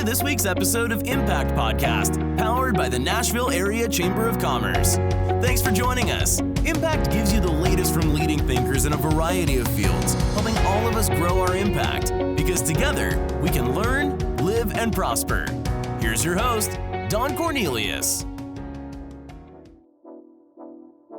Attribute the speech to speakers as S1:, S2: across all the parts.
S1: to this week's episode of Impact Podcast, powered by the Nashville Area Chamber of Commerce. Thanks for joining us. Impact gives you the latest from leading thinkers in a variety of fields, helping all of us grow our impact, because together we can learn, live, and prosper. Here's your host, Don Cornelius.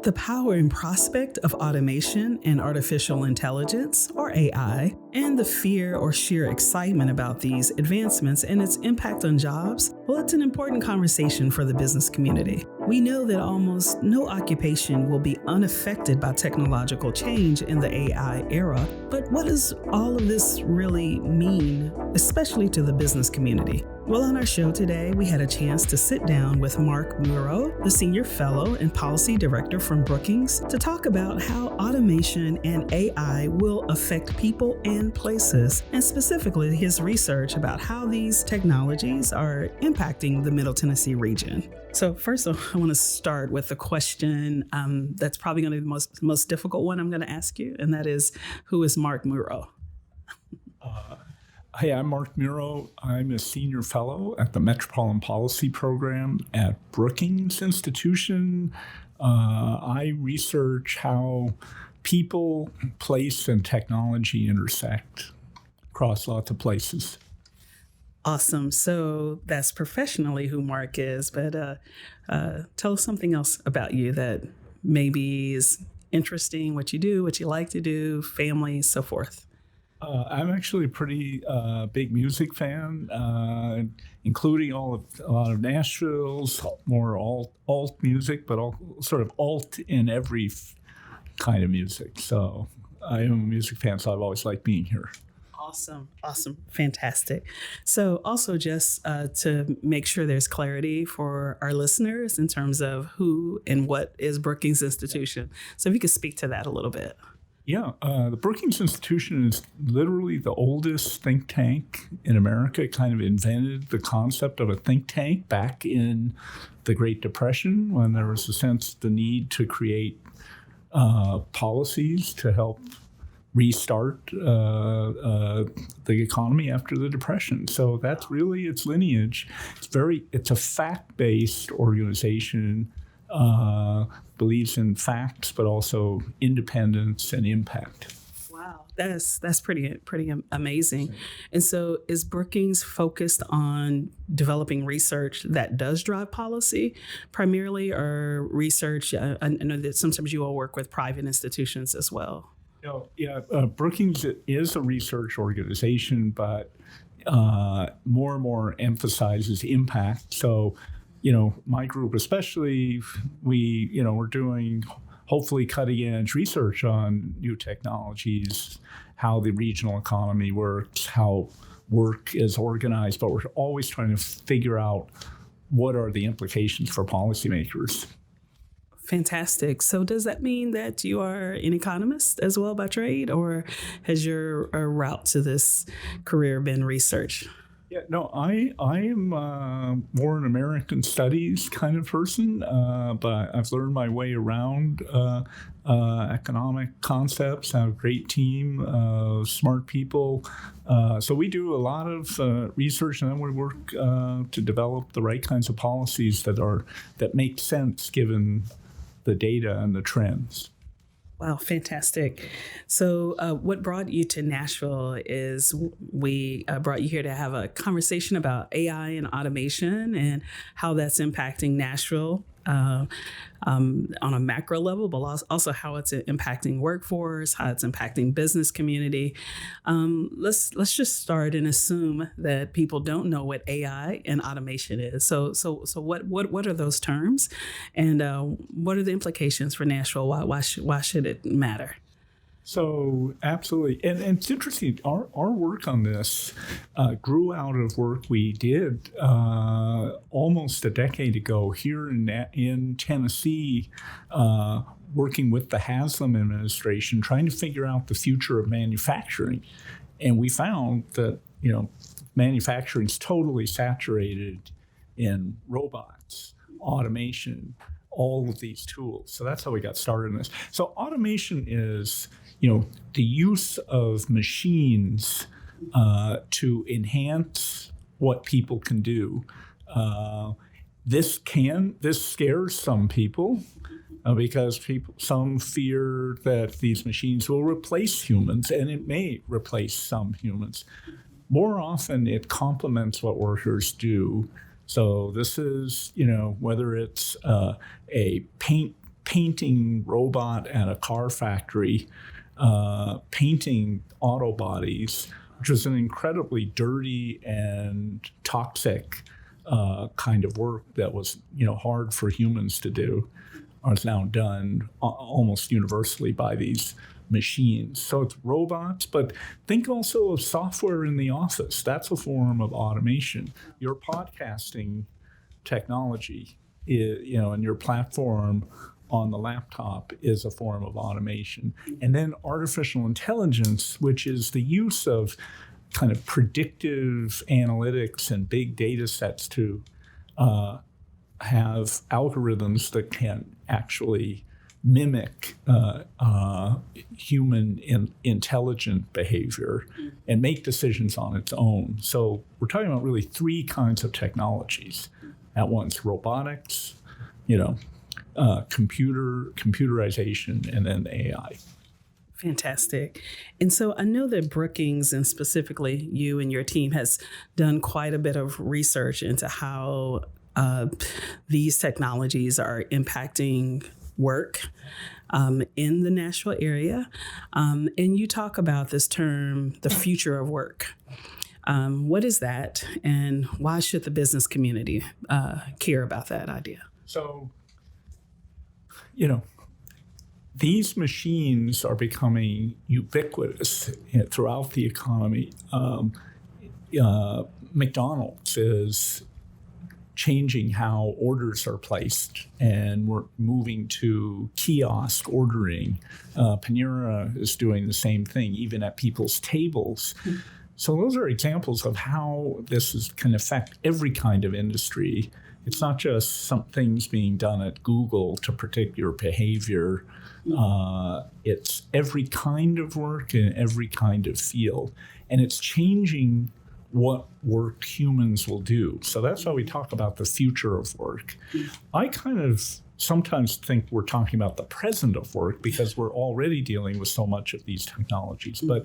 S2: The power and prospect of automation and artificial intelligence, or AI, and the fear or sheer excitement about these advancements and its impact on jobs, well, it's an important conversation for the business community. We know that almost no occupation will be unaffected by technological change in the AI era, but what does all of this really mean, especially to the business community? Well, on our show today, we had a chance to sit down with Marc Mero, the Senior Fellow and Policy Director from Brookings, to talk about how automation and AI will affect people and places, and specifically his research about how these technologies are impacting the Middle Tennessee region. So first, I want to start with a question that's probably going to be the most difficult one I'm going to ask you, and that is, who is Marc Mero?
S3: Hey, I'm Marc Mero. I'm a senior fellow at the Metropolitan Policy Program at Brookings Institution. I research how people, place, and technology intersect across lots of places.
S2: Awesome. So that's professionally who Marc is, but tell us something else about you that maybe is interesting, what you do, what you like to do, family, so forth.
S3: I'm actually a pretty big music fan, including a lot of Nashville's more alt music, but all sort of alt in every kind of music. So I am a music fan, so I've always liked being here.
S2: Awesome. Fantastic. So also just to make sure there's clarity for our listeners in terms of who and what is Brookings Institution. So if you could speak to that a little bit.
S3: Yeah, the Brookings Institution is literally the oldest think tank in America. It kind of invented the concept of a think tank back in the Great Depression, when there was the need to create policies to help restart the economy after the Depression. So that's really its lineage. It's a fact-based organization. Believes in facts, but also independence and impact.
S2: Wow, that's pretty amazing. And so, is Brookings focused on developing research that does drive policy primarily, or research? I know that sometimes you all work with private institutions as well.
S3: Brookings is a research organization, but more and more emphasizes impact. So, my group especially, we're doing hopefully cutting edge research on new technologies, how the regional economy works, how work is organized, but we're always trying to figure out what are the implications for policymakers.
S2: Fantastic. So does that mean that you are an economist as well by trade, or has your route to this career been research?
S3: Yeah, no, I am more an American studies kind of person, but I've learned my way around economic concepts. I have a great team of smart people. So we do a lot of research, and then we work to develop the right kinds of policies that make sense given the data and the trends.
S2: Wow, fantastic. So what brought you to Nashville is we brought you here to have a conversation about AI and automation and how that's impacting Nashville on a macro level, but also how it's impacting workforce, how it's impacting business community. Let's just start and assume that people don't know what AI and automation is. So what are those terms, and what are the implications for Nashville? Why should it matter?
S3: So absolutely. And it's interesting, our work on this grew out of work we did almost a decade ago here in Tennessee, working with the Haslam administration, trying to figure out the future of manufacturing. And we found that, manufacturing is totally saturated in robots, automation, all of these tools. So that's how we got started in this. So automation is, the use of machines to enhance what people can do. This scares some people because some fear that these machines will replace humans, and it may replace some humans. More often, it complements what workers do. So this is, whether it's a painting robot at a car factory, painting auto bodies, which is an incredibly dirty and toxic kind of work that was, hard for humans to do, is now done almost universally by these machines. So it's robots, but think also of software in the office. That's a form of automation. Your podcasting technology, and your platform on the laptop is a form of automation. And then artificial intelligence, which is the use of kind of predictive analytics and big data sets to have algorithms that can actually mimic human intelligent behavior and make decisions on its own. So we're talking about really three kinds of technologies at once: robotics, computerization, and then AI.
S2: Fantastic. And so I know that Brookings, and specifically you and your team, has done quite a bit of research into how these technologies are impacting work in the Nashville area. And you talk about this term, the future of work. What is that, and why should the business community care about that idea?
S3: So, these machines are becoming ubiquitous throughout the economy. McDonald's is changing how orders are placed, and we're moving to kiosk ordering. Panera is doing the same thing, even at people's tables. So those are examples of how can affect every kind of industry. It's not just some things being done at Google to predict your behavior. It's every kind of work in every kind of field. And it's changing what work humans will do. So that's why we talk about the future of work. I kind of sometimes think we're talking about the present of work because we're already dealing with so much of these technologies. But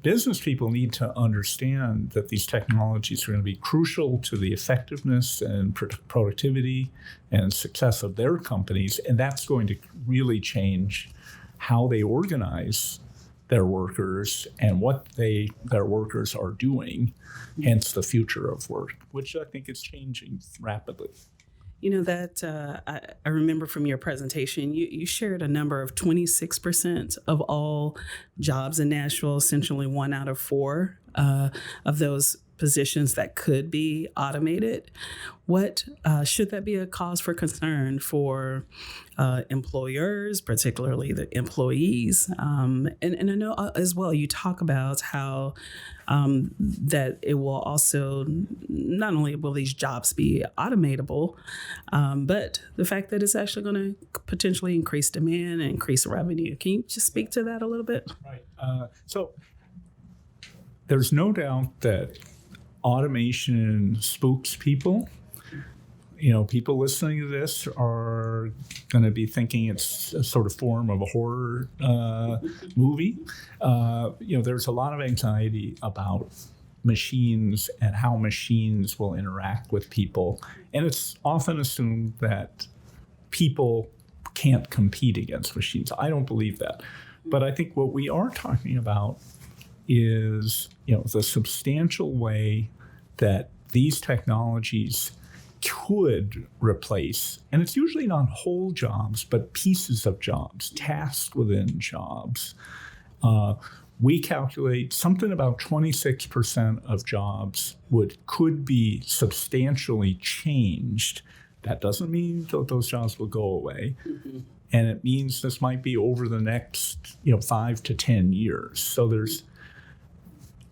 S3: business people need to understand that these technologies are going to be crucial to the effectiveness and productivity and success of their companies, and that's going to really change how they organize their workers and what their workers are doing, hence the future of work, which I think is changing rapidly.
S2: I remember from your presentation, you shared a number of 26% of all jobs in Nashville, essentially 1 out of 4 of those positions that could be automated. What should that be a cause for concern for employers, particularly the employees? And I know as well, you talk about how that it will also, not only will these jobs be automatable, but the fact that it's actually going to potentially increase demand and increase revenue. Can you just speak to that a little bit?
S3: Right. So there's no doubt that automation spooks people. People listening to this are going to be thinking it's a sort of form of a horror movie. There's a lot of anxiety about machines and how machines will interact with people. And it's often assumed that people can't compete against machines. I don't believe that. But I think what we are talking about is, the substantial way that these technologies could replace, and it's usually not whole jobs, but pieces of jobs, tasks within jobs. We calculate something about 26% of jobs could be substantially changed. That doesn't mean that those jobs will go away. Mm-hmm. And it means this might be over the next 5 to 10 years. So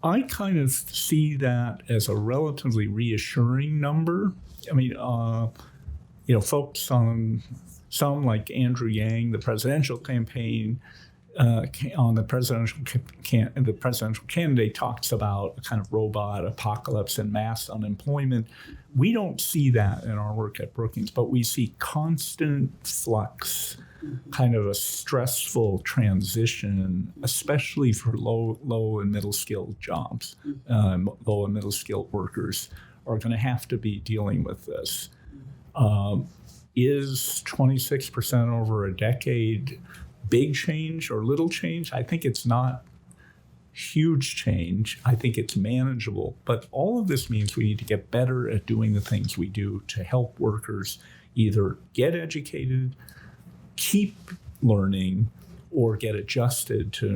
S3: I kind of see that as a relatively reassuring number. I mean, folks on some like Andrew Yang, the presidential campaign, on the presidential candidate talks about a kind of robot apocalypse and mass unemployment. We don't see that in our work at Brookings, but we see constant flux, kind of a stressful transition, especially for low and middle skilled jobs. Low and middle skilled workers are going to have to be dealing with this. Is 26% over a decade big change or little change? I think it's not huge change. I think it's manageable. But all of this means we need to get better at doing the things we do to help workers either get educated, keep learning, or get adjusted to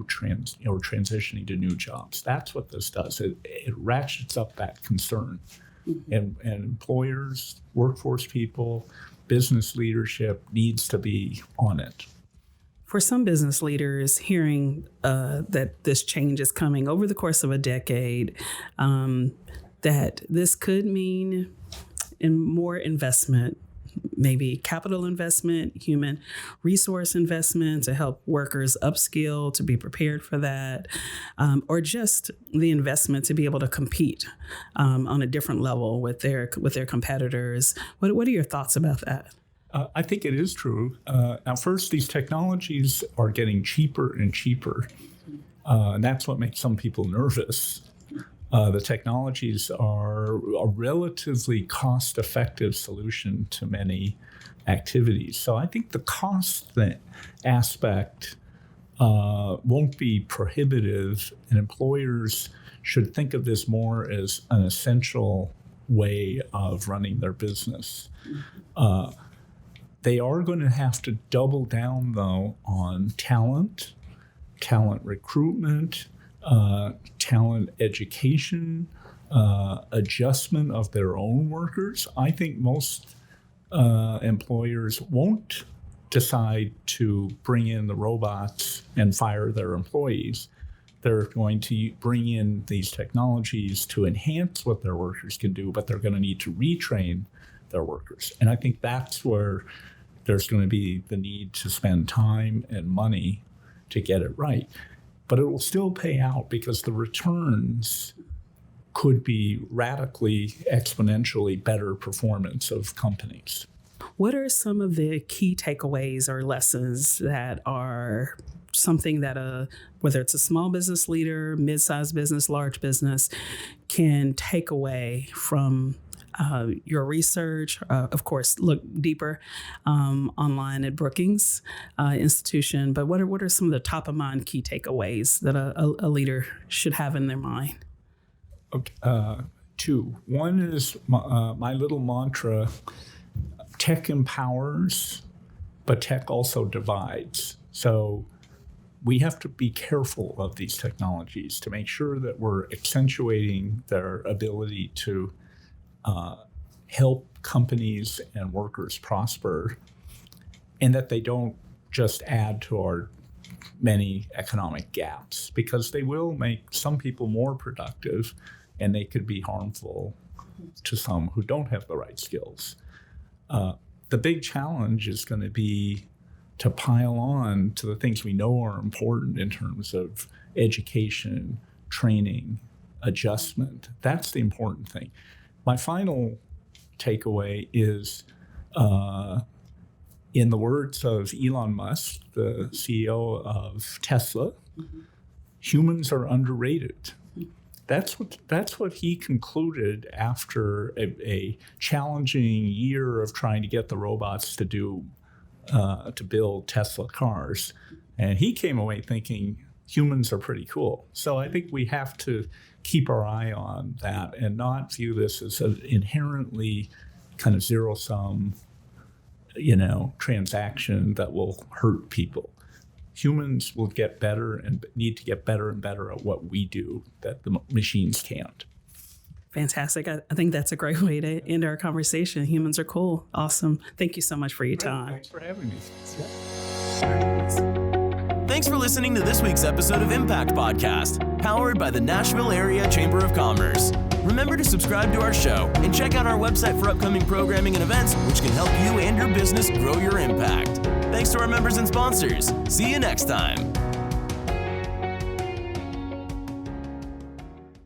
S3: transitioning to new jobs. That's what this does. It ratchets up that concern. And employers, workforce people, business leadership needs to be on it.
S2: For some business leaders, hearing that this change is coming over the course of a decade, that this could mean more investment, maybe capital investment, human resource investment to help workers upskill, to be prepared for that, or just the investment to be able to compete on a different level with their competitors. What are your thoughts about that?
S3: I think it is true. Now, first, these technologies are getting cheaper and cheaper, and that's what makes some people nervous. The technologies are a relatively cost-effective solution to many activities. So I think the cost aspect won't be prohibitive, and employers should think of this more as an essential way of running their business. They are going to have to double down, though, on talent recruitment, talent education, adjustment of their own workers. I think most employers won't decide to bring in the robots and fire their employees. They're going to bring in these technologies to enhance what their workers can do, but they're going to need to retrain their workers. And I think that's where there's going to be the need to spend time and money to get it right. But it will still pay out because the returns could be radically, exponentially better performance of companies.
S2: What are some of the key takeaways or lessons that are something that whether it's a small business leader, mid-sized business, large business, can take away from your research? Of course, look deeper online at Brookings Institution. But what are some of the top of mind key takeaways that a leader should have in their mind?
S3: Okay, two. One is my little mantra: tech empowers, but tech also divides. So we have to be careful of these technologies to make sure that we're accentuating their ability to help companies and workers prosper, and that they don't just add to our many economic gaps, because they will make some people more productive and they could be harmful to some who don't have the right skills. The big challenge is going to be to pile on to the things we know are important in terms of education, training, adjustment. That's the important thing. My final takeaway is, in the words of Elon Musk, the CEO of Tesla, humans are underrated. That's what he concluded after a challenging year of trying to get the robots to build Tesla cars. And he came away thinking humans are pretty cool. So I think we have to keep our eye on that and not view this as an inherently kind of zero-sum, transaction that will hurt people. Humans will get better and need to get better and better at what we do that the machines can't.
S2: Fantastic. I think that's a great way to end our conversation. Humans are cool. Awesome. Thank you so much for your time.
S3: Thanks for having me.
S1: Thanks for listening to this week's episode of Impact Podcast, powered by the Nashville Area Chamber of Commerce. Remember to subscribe to our show and check out our website for upcoming programming and events which can help you and your business grow your impact. Thanks to our members and sponsors. See you next time.